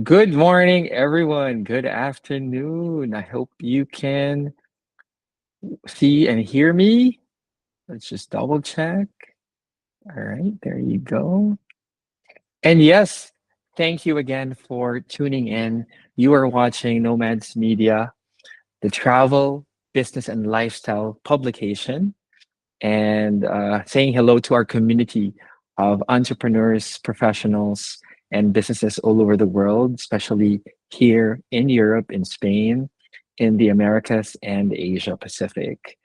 Good morning, everyone. Good afternoon. I hope you can see and hear me. Let's just double check. All right, there you go. And yes, thank you again for tuning in. You are watching Nomads Media, the travel, business, and lifestyle publication, and saying hello to our community of entrepreneurs, professionals, and businesses all over the world, especially here in Europe, in Spain, in the Americas, and Asia Pacific.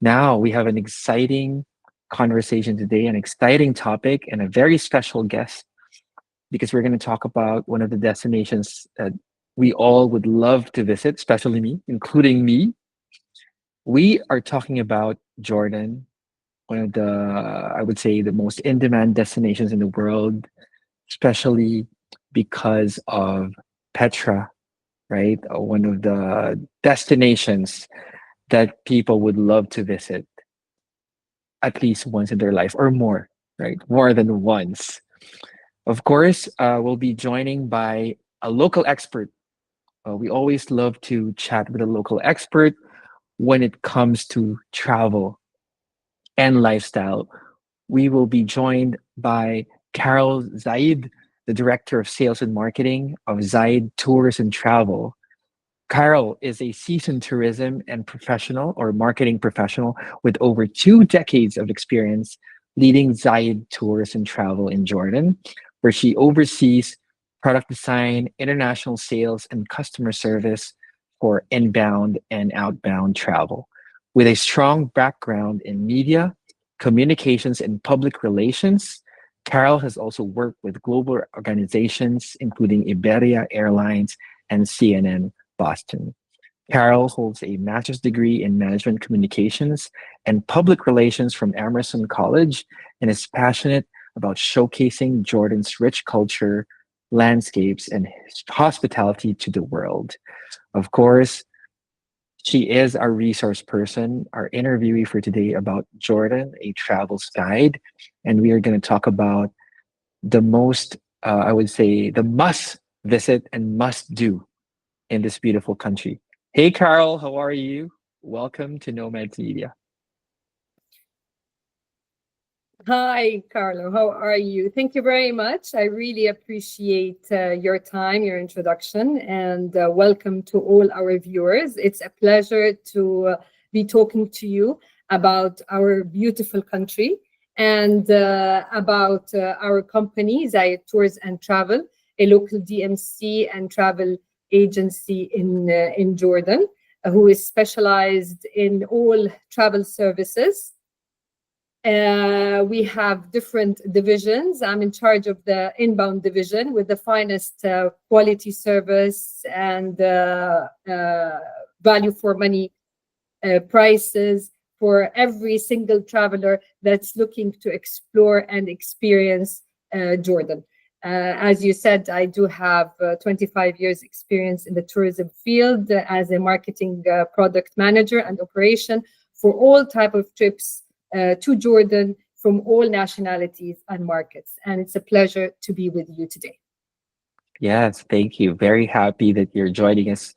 Now, we have an exciting conversation today, an exciting topic, and a very special guest because we're going to talk about one of the destinations that we all would love to visit, especially me, including me. We are talking about Jordan, one of the, I would say, the most in demand destinations in the world, especially because of Petra, right? One of the destinations that people would love to visit at least once in their life or more, right? More than once. Of course, we'll be joining by a local expert. We always love to chat with a local expert when it comes to travel and lifestyle. We will be joined by Carol Zaid, the Director of Sales and Marketing of Zaid Tours and Travel. Carol is a seasoned tourism and professional or marketing professional with over 2 decades of experience leading Zaid Tours and Travel in Jordan, where she oversees product design, international sales, and customer service for inbound and outbound travel. With a strong background in media, communications, and public relations, Carol has also worked with global organizations, including Iberia Airlines and CNN Boston. Carol holds a master's degree in management communications and public relations from Emerson College and is passionate about showcasing Jordan's rich culture, landscapes, and hospitality to the world. Of course, she is our resource person, our interviewee for today about Jordan, a travel's guide. And we are going to talk about the most, I would say, the must visit and must do in this beautiful country. Hey, Carol, how are you? Welcome to Nomads Media. Hi, Carlo. How are you? Thank you very much. I really appreciate your time, your introduction, and welcome to all our viewers. It's a pleasure to be talking to you about our beautiful country and about our company, Zaid Tours and Travel, a local DMC and travel agency in Jordan, who is specialized in all travel services. We have different divisions. I'm in charge of the inbound division with the finest quality service and value for money prices for every single traveler that's looking to explore and experience Jordan. As you said, I do have 25 years experience in the tourism field as a marketing product manager and operation for all type of trips to Jordan from all nationalities and markets. And it's a pleasure to be with you today. Yes, thank you. Very happy that you're joining us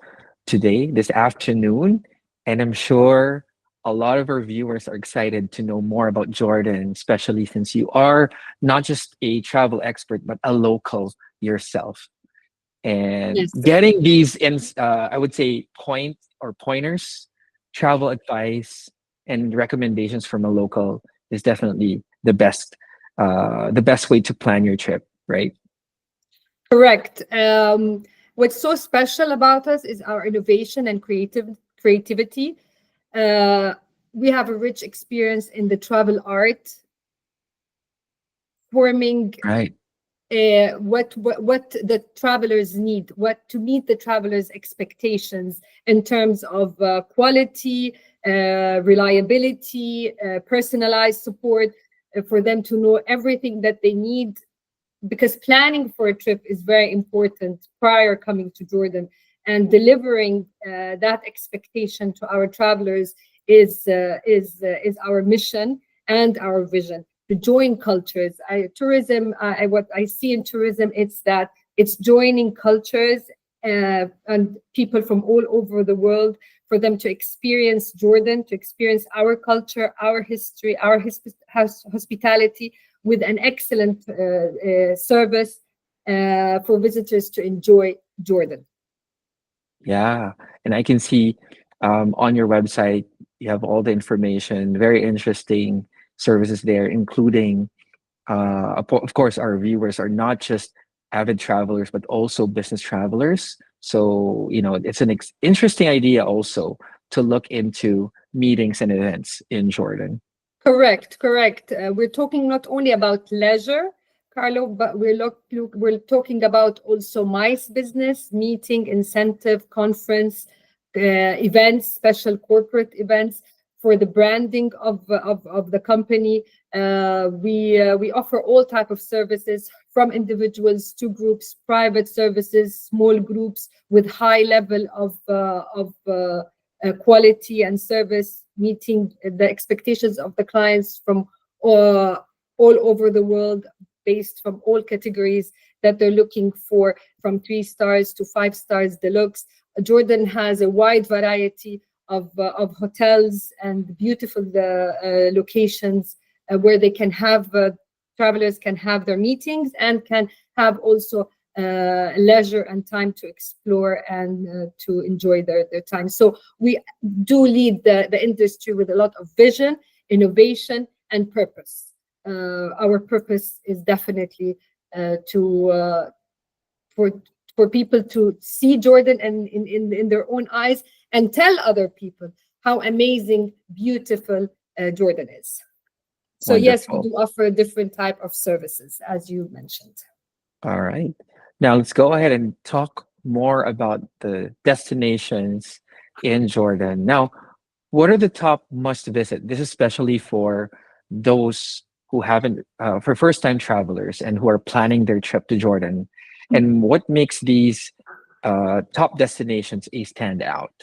today, this afternoon. And I'm sure a lot of our viewers are excited to know more about Jordan, especially since you are not just a travel expert, but a local yourself. And Yes, sir. getting these, I would say, pointers, travel advice, and recommendations from a local is definitely the best way to plan your trip, right? Correct. What's so special about us is our innovation and creativity. Uh, we have a rich experience in the travel art, forming Right. what the travelers need, what to meet the travelers' expectations in terms of quality, reliability, personalized support for them to know everything that they need. Because planning for a trip is very important prior coming to Jordan, and delivering that expectation to our travelers is our mission and our vision to join cultures. What I see in tourism, it's that It's joining cultures and people from all over the world for them to experience Jordan, to experience our culture, our history, our hospitality with an excellent service for visitors to enjoy Jordan. Yeah, and I can see on your website you have all the information, very interesting services there, including of course our viewers are not just avid travelers but also business travelers. So it's an interesting idea also to look into meetings and events in Jordan. Correct, correct. We're talking not only about leisure, Carlo, but we're talking about also MICE business, meeting, incentive, conference, events, special corporate events for the branding of the company. We offer all type of services from individuals to groups, private services, small groups with high level of quality and service, meeting the expectations of the clients from all over the world, based from all categories that they're looking for, from 3 stars to 5 stars deluxe. Jordan has a wide variety of hotels and beautiful locations where they can have travelers can have their meetings and can have also leisure and time to explore and to enjoy their time. So we do lead the industry with a lot of vision, innovation, and purpose. Our purpose is definitely to for people to see Jordan and in their own eyes and tell other people how amazing, beautiful Jordan is. So yes, we Wonderful. do offer different type of services, as you mentioned. All right. Now let's go ahead and talk more about the destinations in Jordan. Now, what are the top must visit? This is especially for those who haven't, for first time travelers and who are planning their trip to Jordan. And what makes these top destinations a standout?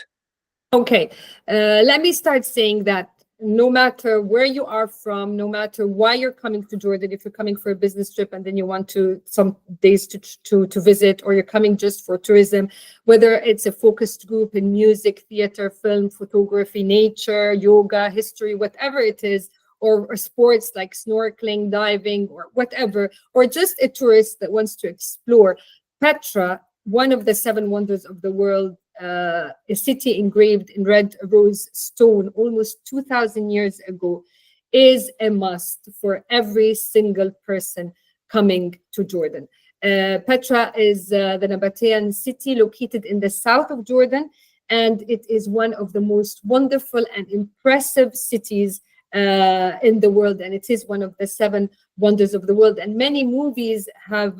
Okay, let me start saying that no matter where you are from, no matter why you're coming to Jordan, if you're coming for a business trip and then you want to some days to visit, or you're coming just for tourism, whether it's a focused group in music, theater, film, photography, nature, yoga, history, whatever it is, or sports like snorkeling, diving, or whatever, or just a tourist that wants to explore, Petra, one of the 7 wonders of the world, a city engraved in red rose stone almost 2,000 years ago, is a must for every single person coming to Jordan. Petra is the Nabatean city located in the south of Jordan, and it is one of the most wonderful and impressive cities in the world, and it is one of the 7 wonders of the world. And many movies have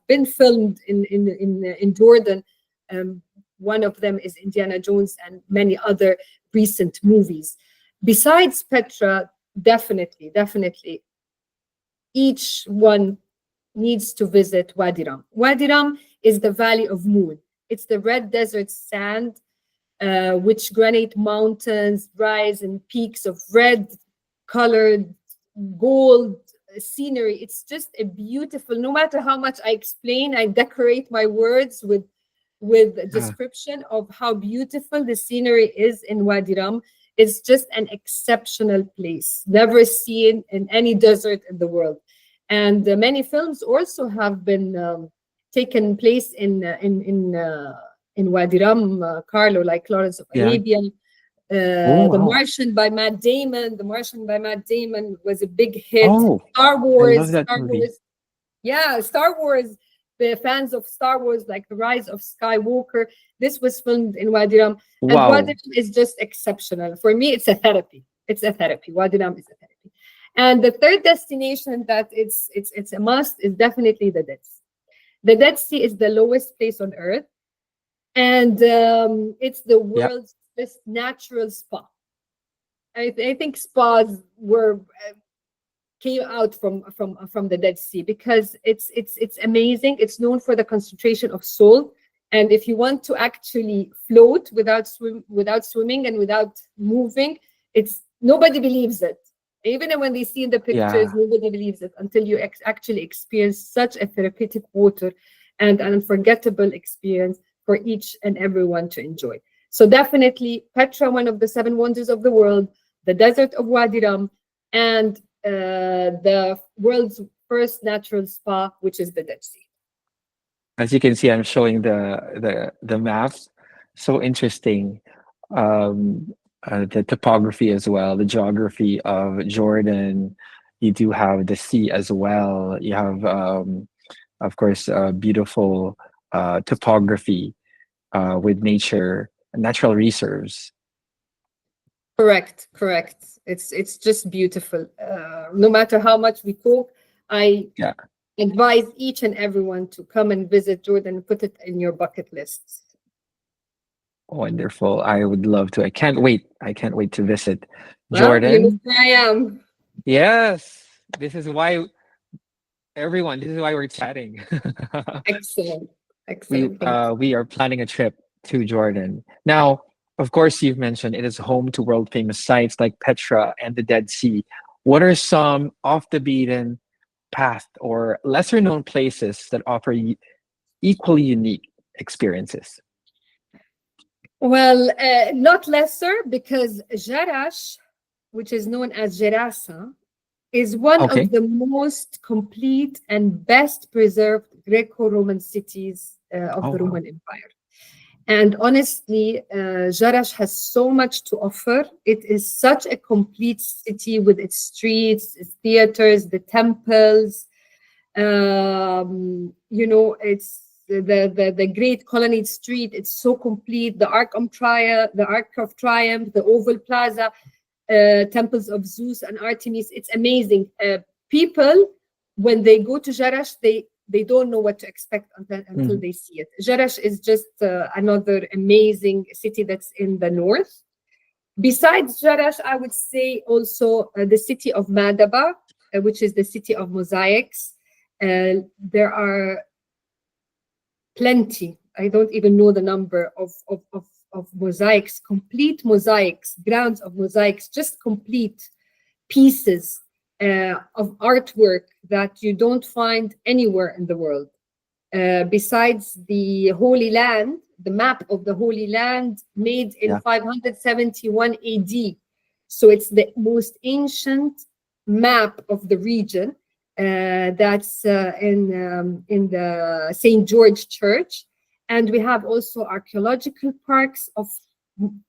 been filmed in Jordan. One of them is Indiana Jones and many other recent movies. Besides Petra, definitely, each one needs to visit Wadi Rum. Wadi Rum is the Valley of Moon. It's the red desert sand, which granite mountains rise in peaks of red colored gold scenery. It's just a beautiful, no matter how much I explain, I decorate my words with a Yeah. description of how beautiful the scenery is in Wadi Rum. It's just an exceptional place, never seen in any desert in the world. And many films also have been taken place in Wadi Rum, Carlo, like Lawrence of Yeah. Arabia, Oh, The wow. Martian by Matt Damon. The Martian by Matt Damon was a big hit. Oh, Star I love Wars, that Star movie. Wars. Yeah, Star Wars. The fans of Star Wars, like The Rise of Skywalker, this was filmed in Wadi Rum. And Wadi Wow. Rum is just exceptional. For me, it's a therapy. It's a therapy. Wadi Rum is a therapy. And the third destination that it's a must is definitely the Dead Sea. The Dead Sea is the lowest place on earth, and it's the Yep. world's best natural spa. I think spas were came out from the Dead Sea because it's amazing. It's known for the concentration of salt, and if you want to actually float without swimming and without moving, it's nobody believes it. Even when they see in the pictures, Yeah. nobody believes it until you actually experience such a therapeutic water. and an unforgettable experience for each and everyone to enjoy. So definitely Petra, one of the seven wonders of the world, the desert of Wadi Rum, and the world's first natural spa, which is the Dead Sea. As you can see, I'm showing the maps. So interesting. The topography as well, the geography of Jordan. You do have the sea as well. You have, of course, beautiful topography with nature, natural reserves. Correct, correct. It's just beautiful. No matter how much we talk, I Yeah, advise each and everyone to come and visit Jordan and put it in your bucket lists. wonderful. I would love to. I can't wait. I can't wait to visit Well, you know Jordan. where I am. Yes, this is why everyone. This is why we're chatting. Excellent, excellent. Thank you. We are planning a trip to Jordan. Now, of course, you've mentioned it is home to world famous sites like Petra and the Dead Sea. What are some off the beaten path or lesser known places that offer equally unique experiences? Well, not lesser because Jarash, which is known as Gerasa, is one of Okay. the most complete and best preserved Greco-Roman cities of Oh the wow. Roman Empire. And honestly, Jarash has so much to offer. It is such a complete city with its streets, its theaters, the temples. It's the Great Colonnade Street. It's so complete. The Arc of Triumph, the Oval Plaza, temples of Zeus and Artemis. It's amazing. People, when they go to Jarash, they don't know what to expect until Mhm. they see it. Jarash is just another amazing city that's in the north. Besides Jarash, I would say also the city of Madaba, which is the city of mosaics. There are plenty. I don't even know the number of mosaics, complete mosaics, grounds of mosaics, just complete pieces of artwork that you don't find anywhere in the world. Besides the Holy Land, the map of the Holy Land made in Yeah. 571 AD. So it's the most ancient map of the region that's in the St. George Church. And we have also archaeological parks of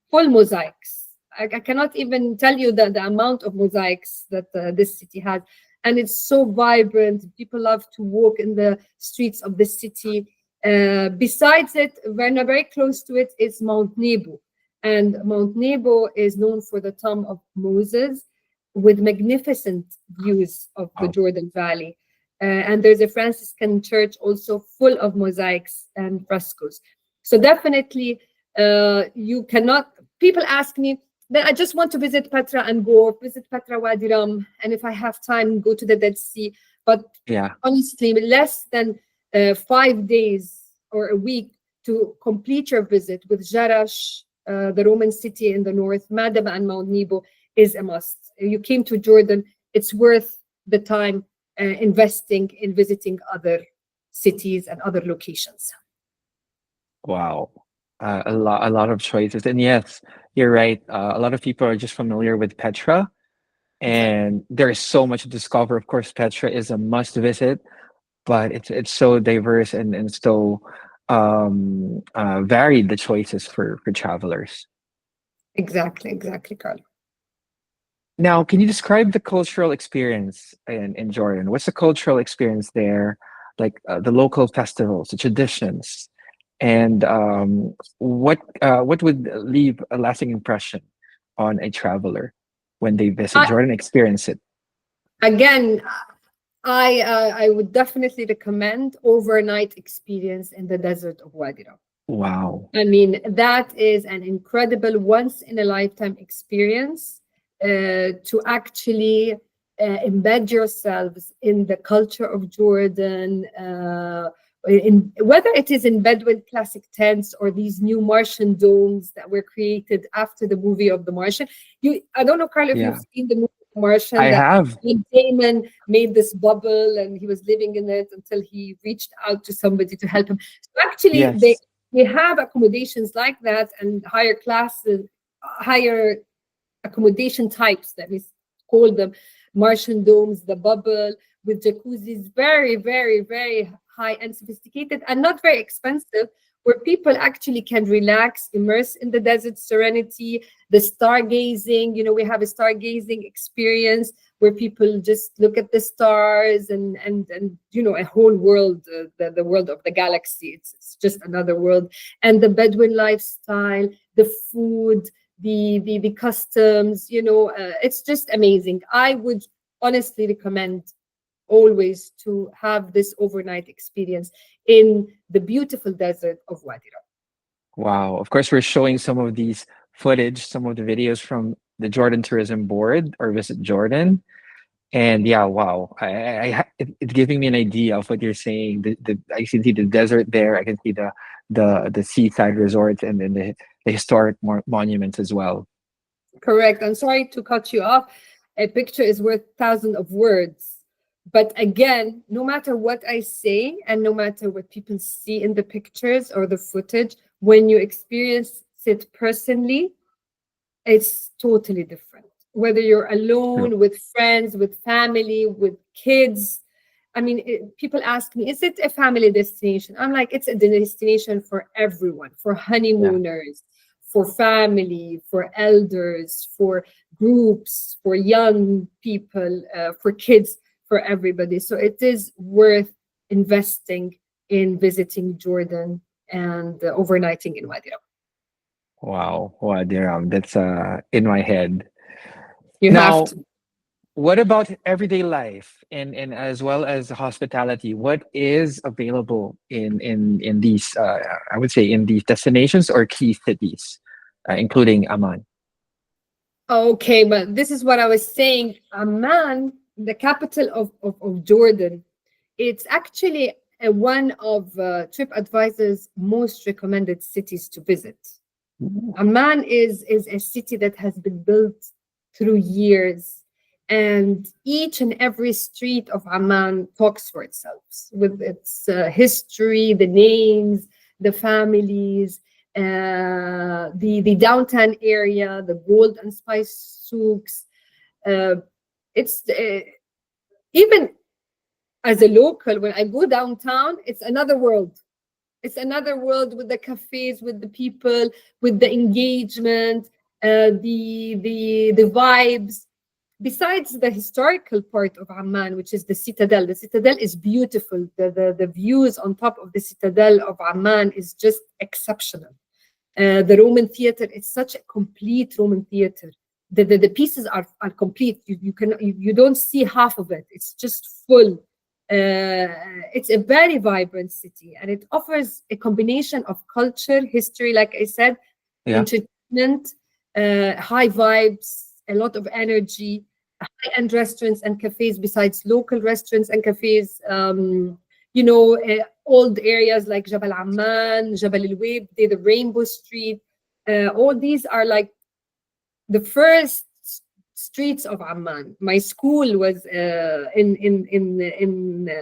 full mosaics. I cannot even tell you the amount of mosaics that this city has. And it's so vibrant. People love to walk in the streets of the city. Besides it, very close to it is Mount Nebo. And Mount Nebo is known for the Tomb of Moses with magnificent views of the Oh, Jordan Valley. And there's a Franciscan church also full of mosaics and frescoes. So definitely, you cannot, people ask me, then I just want to visit Petra and go visit Petra Wadi Rum, and if I have time, go to the Dead Sea. But yeah. honestly, less than 5 days or a week to complete your visit with Jarash, the Roman city in the north, Madaba and Mount Nebo is a must. You came to Jordan, it's worth the time investing in visiting other cities and other locations. Wow. A lot of choices. And yes, you're right. A lot of people are just familiar with Petra, Exactly. and there is so much to discover. Of course, Petra is a must visit, but it's so diverse and so varied the choices for travelers. Exactly, Carl. Now, can you describe the cultural experience in Jordan? What's the cultural experience there? Like the local festivals, the traditions, and what would leave a lasting impression on a traveler when they visit I, Jordan, experience it? again, I would definitely recommend overnight experience in the desert of Wadi Rum. Wow. I mean, that is an incredible once in a lifetime experience to actually embed yourselves in the culture of Jordan. Whether it is in Bedouin classic tents or these new Martian domes that were created after the movie of The Martian. I don't know, Carl, if you've Yeah. seen the movie Martian, I that have. Damon made this bubble and he was living in it until he reached out to somebody to help him. So actually, Yes. they have accommodations like that and higher classes, higher accommodation types, let me call them, Martian domes, the bubble with jacuzzis, very, very, very high and sophisticated and not very expensive, where people actually can relax, immerse in the desert serenity, the stargazing. We have a stargazing experience where people just look at the stars and a whole world, the world of the galaxy. It's just another world. And the Bedouin lifestyle, the food, the customs, it's just amazing. I would honestly recommend always to have this overnight experience in the beautiful desert of Wadi Rum. Wow. Of course, we're showing some of these footage, some of the videos from the Jordan Tourism Board or Visit Jordan. And yeah, wow. It's giving me an idea of what you're saying. I can see the desert there. I can see the seaside resorts and then the historic monuments as well. Correct. I'm sorry to cut you off. A picture is worth thousands of words. But again, no matter what I say and no matter what people see in the pictures or the footage, when you experience it personally, it's totally different. Whether you're True. alone, with friends, with family, with kids. I mean, people ask me, is it a family destination? I'm like, it's a destination for everyone, for Yeah. honeymooners, for family, for elders, for groups, for young people, for kids, for everybody. So it is worth investing in visiting Jordan and overnighting in Wadi Rum. Wow. Wow, Diram. That's in my head. You have Now, to. what about everyday life and as well as hospitality? What is available in these I would say in these destinations or key cities, including Amman? Okay, but this is what I was saying. Amman, the capital of Jordan, it's actually one of TripAdvisor's most recommended cities to visit. Ooh, Amman is a city that has been built through years, and each and every street of Amman talks for itself with its history, the names, the families, the downtown area, the gold and spice souks. Uh, it's even as a local, when I go downtown, it's another world. It's another world with the cafes, with the people, with the engagement, the vibes. Besides the historical part of Amman, which is the citadel is beautiful. The views on top of the citadel of Amman is just exceptional. The Roman theater is such a complete Roman theater. The pieces are complete. You don't see half of it. It's just full. It's a very vibrant city, and it offers a combination of culture, history, like I said, yeah. entertainment, high vibes, a lot of energy, high-end restaurants and cafes besides local restaurants and cafes. Old areas like Jabal Amman, Jabal Al Wib, the Rainbow Street. All these are like the first streets of Amman. My school was in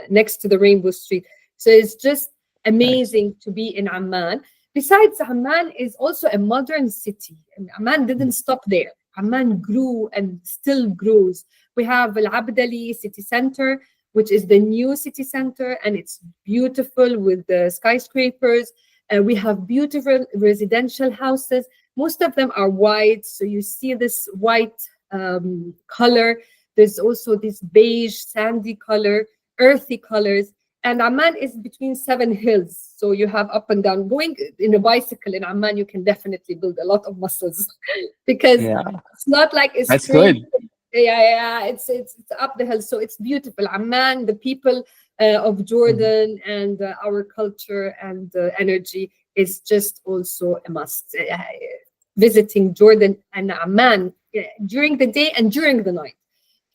next to the Rainbow Street, so it's just Nice. amazing to be in Amman. Besides, Amman is also a modern city, and Amman didn't stop there. Amman grew and still grows. We have Al Abdali City Center, which is the new city center, and it's beautiful with the skyscrapers. We have beautiful residential houses. Most of them are white, so you see this white color. There's also this beige, sandy color, earthy colors. And Amman is between seven hills. So you have up and down. Going in a bicycle in Amman, you can definitely build a lot of muscles because Yeah. it's not like a That's straight. good. Yeah. It's up the hill. So it's beautiful. Amman, the people of Mhm. Jordan and our culture and energy is just also a must. Visiting Jordan and Amman during the day and during the night.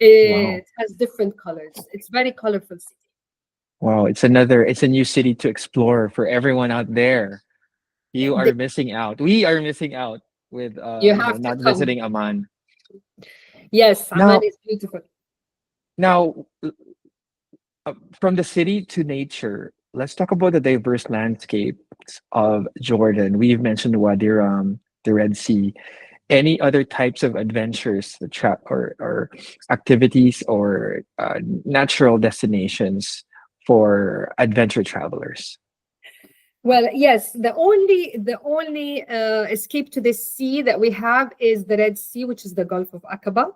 Wow. It has different colors. It's very colorful city. Wow. It's a new city to explore for everyone out there. You are missing out. We are missing out with You have to not come. visiting Amman. Yes, Amman Now, is beautiful. now, from the city to nature, let's talk about the diverse landscapes of Jordan. We've mentioned Wadi Rum, the Red Sea. Any other types of adventures, or activities, or natural destinations for adventure travelers? Well, yes, the only escape to the sea that we have is the Red Sea, which is the Gulf of Aqaba.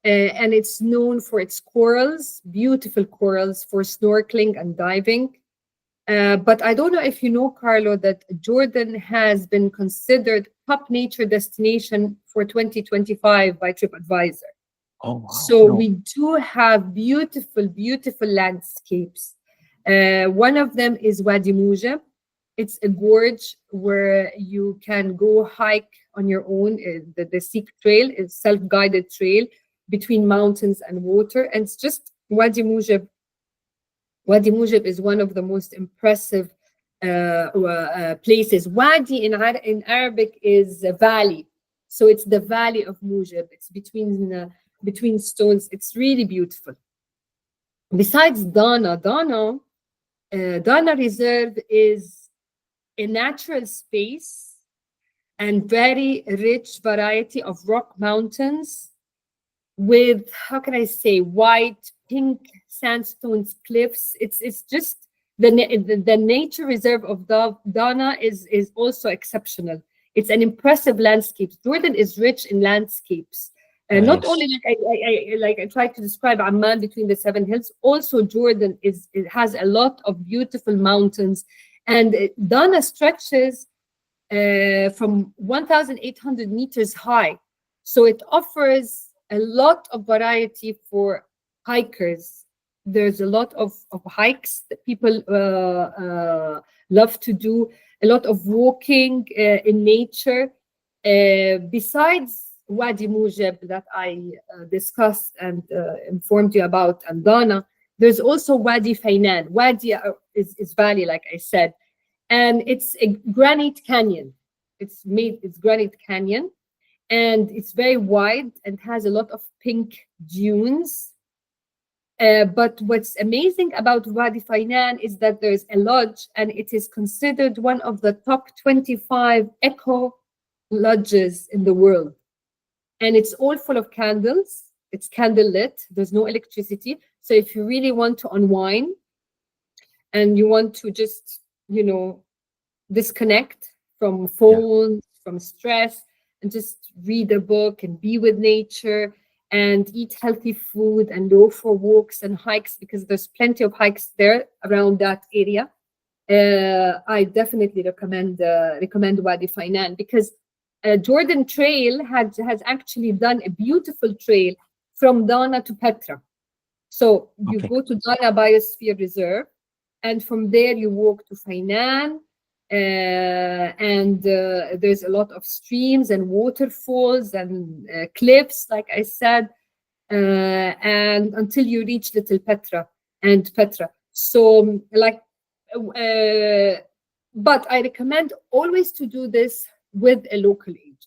And it's known for its corals, beautiful corals for snorkeling and diving. But I don't know if you know, Carlo, that Jordan has been considered top nature destination for 2025 by TripAdvisor. Oh wow, So no. we do have beautiful, beautiful landscapes. One of them is Wadi Mujab. It's a gorge where you can go hike on your own. The Sikh trail is self-guided trail between mountains and water. And it's just Wadi Mujab is one of the most impressive places. Wadi in Arabic is a valley. So it's the valley of Mujab. It's between stones. It's really beautiful. Besides Dana Reserve is a natural space and very rich variety of rock mountains with, how can I say, white, pink sandstone cliffs. It's just the nature reserve of Dana is also exceptional. It's an impressive landscape. Jordan is rich in landscapes. Not only Nice. like I tried to describe Amman between the seven hills, also Jordan it has a lot of beautiful mountains, and Dana stretches from 1,800 meters high. So it offers a lot of variety for hikers. There's a lot of hikes that people love to do, a lot of walking in nature. Besides Wadi Mujab that I discussed and informed you about, and Dana, there's also Wadi Fainan. Wadi is valley, like I said, and it's a granite canyon. It's granite canyon, and it's very wide and has a lot of pink dunes. But what's amazing about Wadi Fainan is that there's a lodge, and it is considered one of the top 25 eco lodges in the world. And it's all full of candles. It's candle lit. There's no electricity. So if you really want to unwind and you want to just, disconnect from Yeah. phones, from stress, and just read a book and be with nature and eat healthy food and go for walks and hikes, because there's plenty of hikes there around that area. I definitely recommend Wadi Fainan, because Jordan Trail has actually done a beautiful trail from Dana to Petra. So you Okay. go to Dana Biosphere Reserve, and from there you walk to Fainan, and there's a lot of streams and waterfalls and cliffs, like I said, and until you reach Little Petra. So, but I recommend always to do this with a local agent.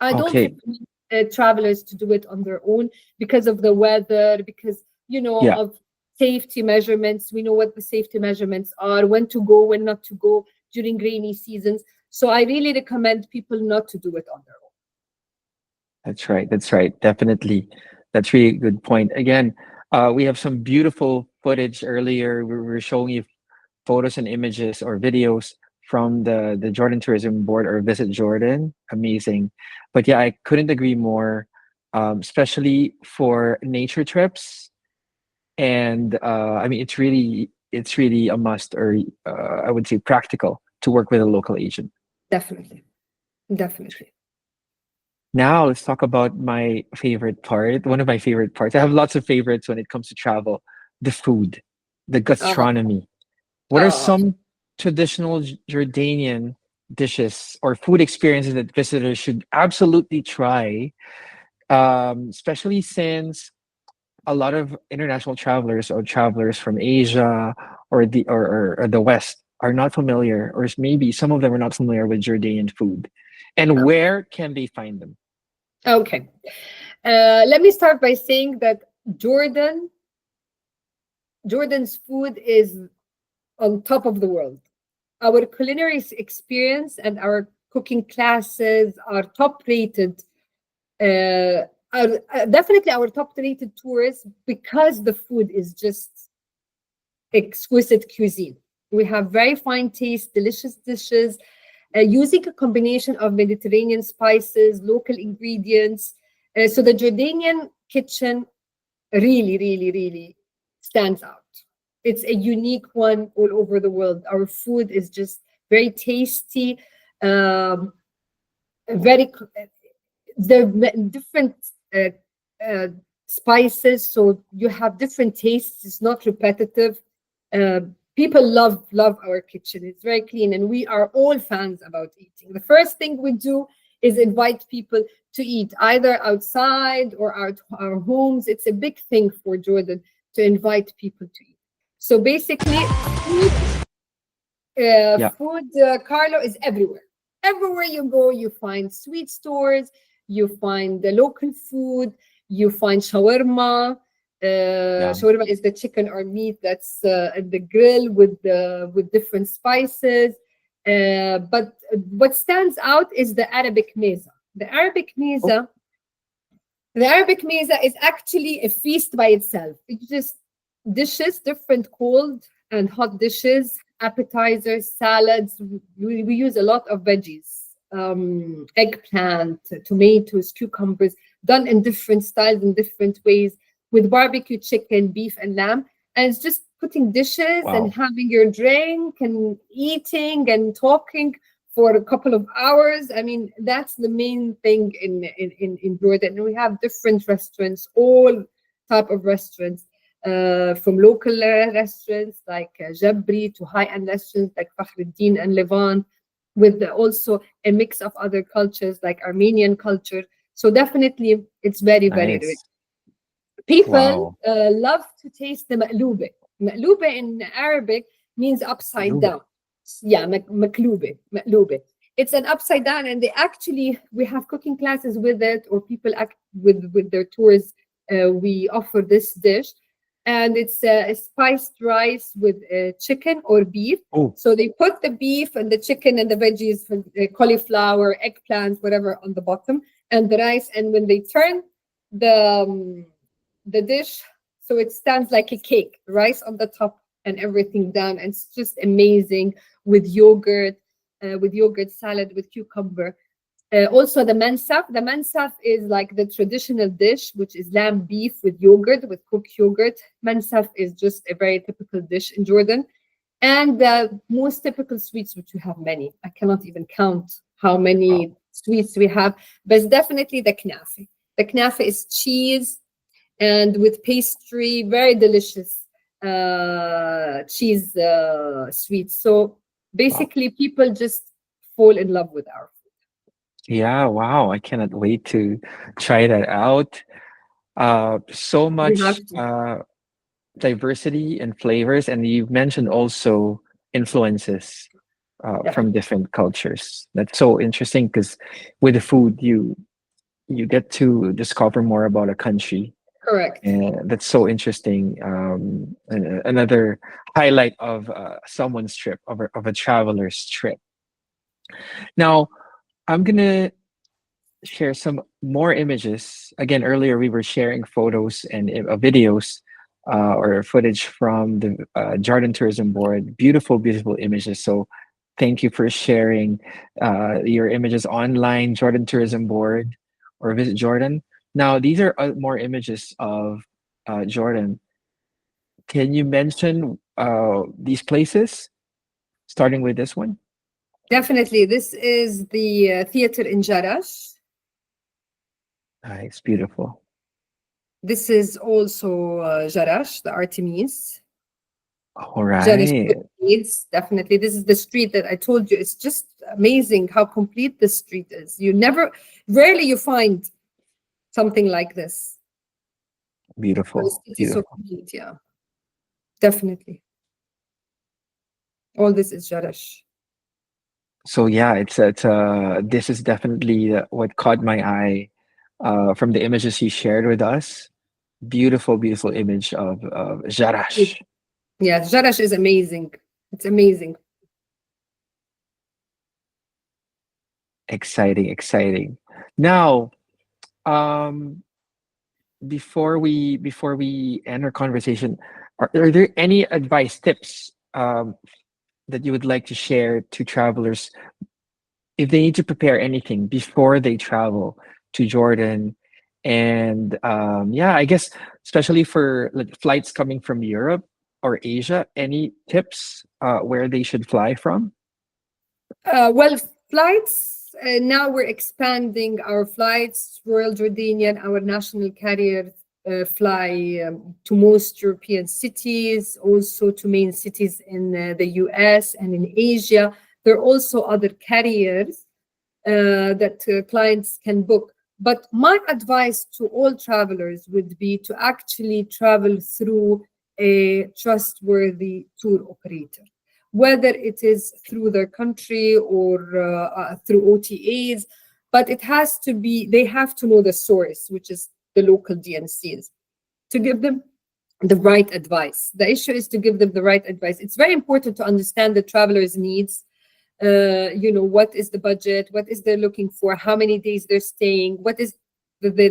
I don't Okay. recommend travelers to do it on their own because of the weather, because Yeah. of safety measurements. We know what the safety measurements are, when to go, when not to go during rainy seasons. So I really recommend people not to do it on their own. That's right. That's right. Definitely. That's really a good point. Again, we have some beautiful footage earlier. We were showing you photos and images or videos from the Jordan Tourism Board or Visit Jordan. Amazing. But yeah, I couldn't agree more, especially for nature trips. And I mean, it's really a must, or I would say practical to work with a local agent. Definitely, definitely. Now let's talk about my favorite part. One of my favorite parts. I have lots of favorites when it comes to travel. The food, the Oh, gastronomy. What are oh, some traditional Jordanian dishes or food experiences that visitors should absolutely try? Especially since a lot of international travelers or travelers from Asia or the West are not familiar, or maybe some of them are not familiar with Jordanian food. And where can they find them? okay. Let me start by saying that Jordan, Jordan's food is on top of the world. Our culinary experience and our cooking classes are top rated. Are definitely our top rated tours because the food is just exquisite cuisine. We have very fine taste, delicious dishes, using a combination of Mediterranean spices, local ingredients. So the Jordanian kitchen really, really, really stands out. It's a unique one all over the world. Our food is just very tasty, um, very the different uh, uh, spices, so you have different tastes. It's not repetitive. Uh, People love our kitchen. It's very clean, and we are all fans about eating. The first thing we do is invite people to eat either outside or our homes. It's a big thing for Jordan to invite people to eat. So basically, Yeah, Carlo, is everywhere. Everywhere you go, you find sweet stores, you find the local food, you find shawarma. yeah. Shawarma is the chicken or meat that's at the grill with different spices. But what stands out is the Arabic meza. The Arabic Oh, meza the Arabic meza is actually a feast by itself. It's just dishes, different cold and hot dishes, appetizers, salads. We use a lot of veggies, eggplant, tomatoes, cucumbers, done in different styles, in different ways, with barbecue chicken, beef, and lamb. And it's just putting dishes and wow. having your drink and eating and talking for a couple of hours. I mean, that's the main thing in Jordan. And we have different restaurants, all type of restaurants, from local restaurants like Jabri to high-end restaurants like Fakhruddin and Levant, with also a mix of other cultures like Armenian culture. So definitely, it's very, very rich. Nice. People Wow. love to taste the maqlube. Maqlube in Arabic means upside Lube. down. Yeah, maqlube. It's an upside down, and they actually we have cooking classes with it, or people act with their tours. We offer this dish, and it's a spiced rice with chicken or beef. Oh, So they put the beef and the chicken and the veggies, cauliflower, eggplant, whatever, on the bottom, and the rice. And when they turn the dish, so it stands like a cake, rice on the top and everything down, and it's just amazing with yogurt salad with cucumber. Also the mansaf. The mansaf is like the traditional dish, which is lamb beef with yogurt, with cooked yogurt. Mansaf is just a very typical dish in Jordan. And the most typical sweets, which we have many. I cannot even count how wow. many sweets we have, but it's definitely the knafe. The knafe is cheese and with pastry, very delicious cheese sweets. So Wow. basically, people just fall in love with our food. Yeah, wow. I cannot wait to try that out. So You have much to. diversity and flavors, and you've mentioned also influences Yeah, from different cultures. That's so interesting because with the food, you get to discover more about a country, correct. and that's so interesting. Another highlight of someone's trip, of a traveler's trip. Now, I'm gonna share some more images. Again, earlier we were sharing photos and videos or footage from the Jordan Tourism Board. Beautiful, beautiful images. So thank you for sharing your images online, Jordan Tourism Board or Visit Jordan. Now, these are more images of Jordan. Can you mention these places, starting with this one? Definitely. This is the theater in Jarash. It's beautiful. This is also Jarash, the Artemis. All Jarash right. Promenades, definitely. This is the street that I told you. It's just amazing how complete this street is. Rarely you find something like this. The Beautiful, city is so beautiful. complete, yeah. Definitely. All this is Jarash. So yeah, it's this is definitely what caught my eye from the images you shared with us. Beautiful, beautiful image of Jarash. Yeah, Jarash is amazing. It's amazing. Exciting, exciting. Now, um, before we end our conversation, are there any advice tips that you would like to share to travelers if they need to prepare anything before they travel to Jordan? And yeah, I guess especially for like, flights coming from Europe or Asia, any tips where they should fly from? Well, flights, now we're expanding our flights. Royal Jordanian, our national carrier, fly to most European cities, also to main cities in the US and in Asia. There are also other carriers that clients can book. But my advice to all travelers would be to actually travel through a trustworthy tour operator, whether it is through their country or through OTAs. But it has to be, they have to know the source, which is the local DNCs, to give them the right advice. The issue is to give them the right advice. It's very important to understand the traveler's needs. What is the budget? What is they're looking for? How many days they're staying? What is they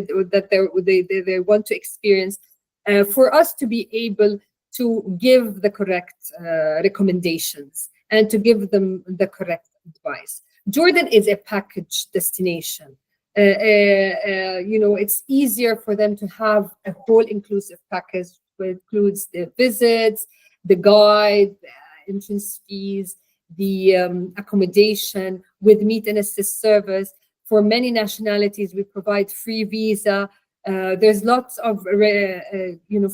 want to experience? For us to be able to give the correct recommendations and to give them the correct advice. Jordan is a package destination. It's easier for them to have a whole inclusive package, which includes the visits, the guide, the entrance fees, the accommodation with meet and assist service. For many nationalities, we provide free visa. There's lots of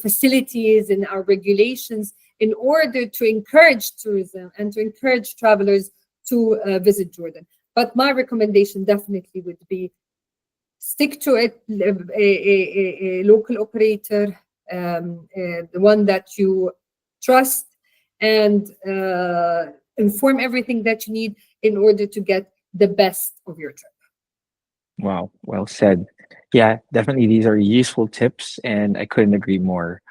facilities in our regulations in order to encourage tourism and to encourage travelers to visit Jordan. But my recommendation definitely would be stick to it, a local operator, the one that you trust, and inform everything that you need in order to get the best of your trip. Wow, well said. Yeah, definitely these are useful tips, and I couldn't agree more.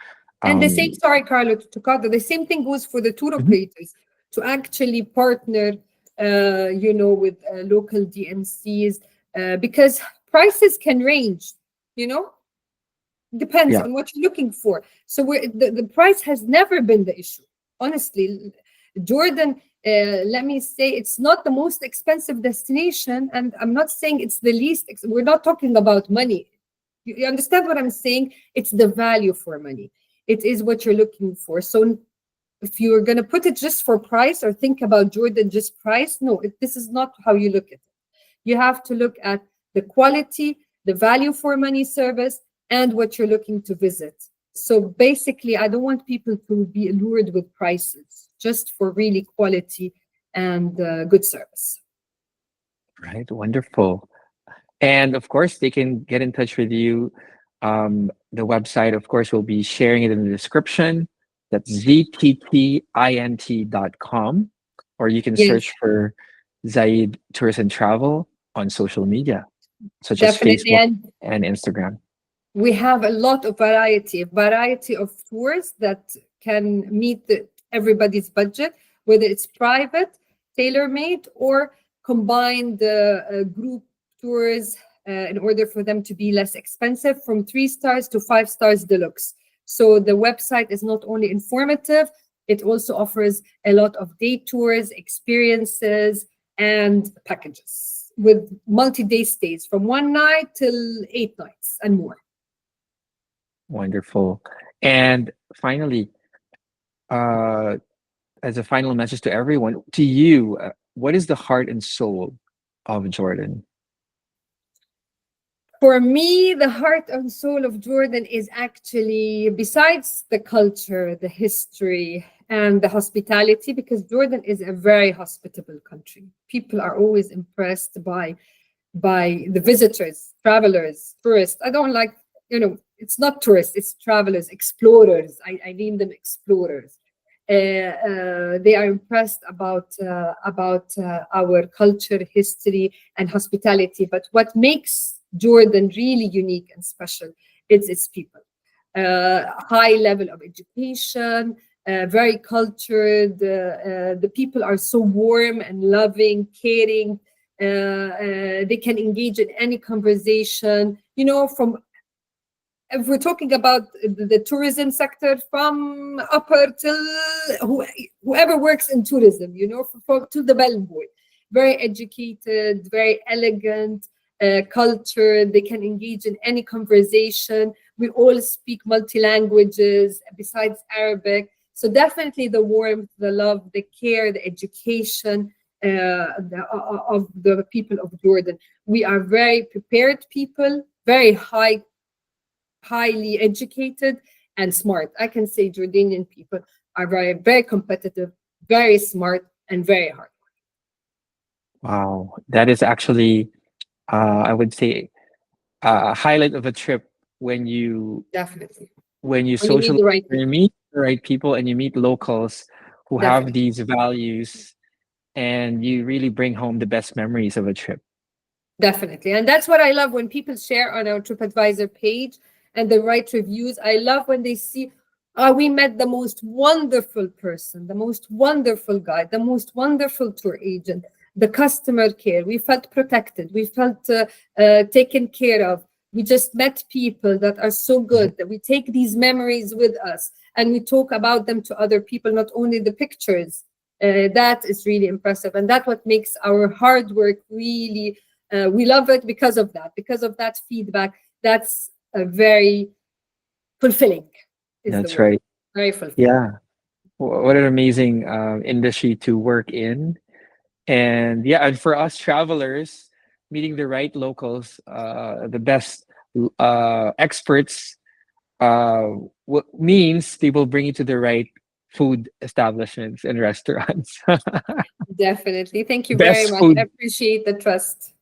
And the same, Um, sorry, Carlo, to cut, the same thing goes for the tour mhm. operators to actually partner, with local DMCs, because prices can range, you know, depends Yeah, on what you're looking for. So the price has never been the issue. Honestly, Jordan, let me say, it's not the most expensive destination, and I'm not saying it's the least. We're not talking about money. You understand what I'm saying? It's the value for money. It is what you're looking for. So if you're going to put it just for price or think about Jordan just price, no, this is not how you look at it. You have to look at the quality, the value for money service, and what you're looking to visit. So basically, I don't want people to be allured with prices, just for really quality and good service. right. Wonderful. And of course, they can get in touch with you. The website, of course, we'll be sharing it in the description. That's zttint.com. Or you can Yes, search for Zaid Tours and Travel on social media, such as definitely. Facebook And and Instagram. we have a lot of variety of tours that can meet everybody's budget, whether it's private, tailor-made, or combined group tours, in order for them to be less expensive, from 3 stars to 5 stars deluxe. So the website is not only informative, it also offers a lot of day tours, experiences, and packages with multi-day stays from 1 night till 8 nights and more. Wonderful. And finally, uh, as a final message to everyone, to you, what is the heart and soul of Jordan? For me, the heart and soul of Jordan is actually, besides the culture, the history, and the hospitality, because Jordan is a very hospitable country. People are always impressed by the visitors, travelers, tourists. I don't like, it's not tourists, it's travelers, explorers. I name them explorers. They are impressed about our culture, history, and hospitality. But what makes Jordan really unique and special, it's its people. High level of education, very cultured. The people are so warm and loving, caring. They can engage in any conversation. From if we're talking about the tourism sector, from upper till whoever works in tourism, to the bellboy, very educated, very elegant, cultured. They can engage in any conversation. We all speak multi languages besides Arabic. So definitely the warmth, the love, the care, the education of the people of Jordan. We are very prepared people, very highly educated and smart. I can say Jordanian people are very, very competitive, very smart, and very hard. Wow, that is actually, I would say, a highlight of a trip when you Definitely. when you When you meet social the right when you people. meet the right people and you meet locals who have Definitely. these values, and you really bring home the best memories of a trip. Definitely. And that's what I love when people share on our TripAdvisor page and they write reviews. I love when they see, oh, we met the most wonderful person, the most wonderful guide, the most wonderful tour agent, the customer care. We felt protected. We felt taken care of. We just met people that are so Mhm. good that we take these memories with us and we talk about them to other people, not only the pictures. That is really impressive. And that's what makes our hard work really we love it because of that feedback. That's a very fulfilling, is the That's word. right. Very fulfilling. Yeah. What an amazing industry to work in. And yeah, and for us travelers, meeting the right locals, the best experts, what means they will bring you to the right food establishments and restaurants. Definitely. Thank you very Best much. I food. appreciate the trust.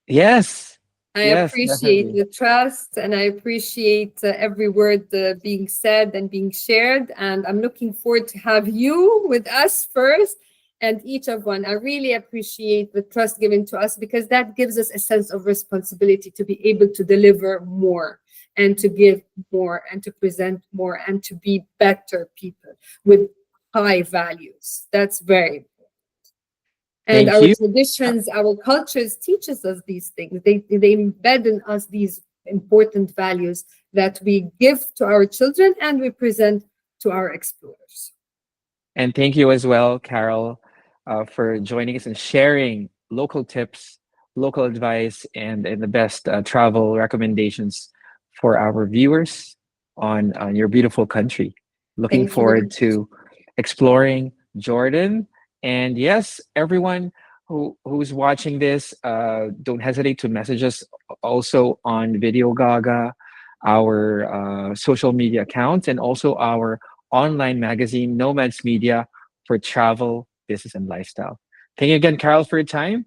Yes. I Yes, appreciate definitely. the trust and I appreciate every word being said and being shared. And I'm looking forward to have you with us first and each of one. I really appreciate the trust given to us because that gives us a sense of responsibility to be able to deliver more and to give more and to present more and to be better people with high values. That's very and Thank our you. traditions, our cultures teaches us these things. They embed in us these important values that we give to our children and we present to our explorers. And thank you as well, Carol, for joining us and sharing local tips, local advice, and the best travel recommendations for our viewers on your beautiful country. Looking Thank you very forward much. to exploring Jordan. And yes, everyone who's watching this, don't hesitate to message us also on Video Gaga, our social media accounts, and also our online magazine, Nomads Media, for travel, business, and lifestyle. Thank you again, Carol, for your time.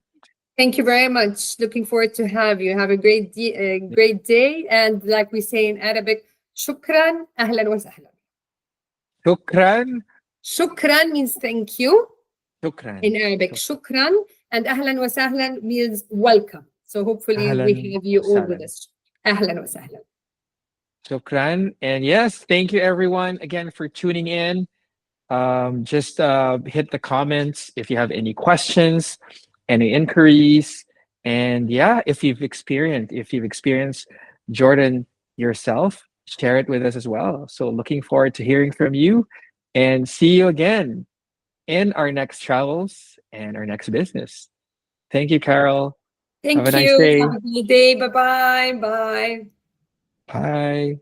Thank you very much. Looking forward to have you. Have a great day. And like we say in Arabic, shukran, ahlan wa sahlan. Shukran. Shukran means thank you Shukran. in Arabic. Shukran and ahlan wa sahlan means welcome. So hopefully we Ahlan have you wa all with sahlan. us. Ahlan wa sahlan. Shukran. And yes, thank you everyone again for tuning in. Just hit the comments if you have any questions, any inquiries, and yeah, if you've experienced Jordan yourself, share it with us as well. So looking forward to hearing from you, and see you again in our next travels and our next business. Thank you, Carol. Have a Thank nice you. Have day. a good day. Bye bye. Bye. Bye.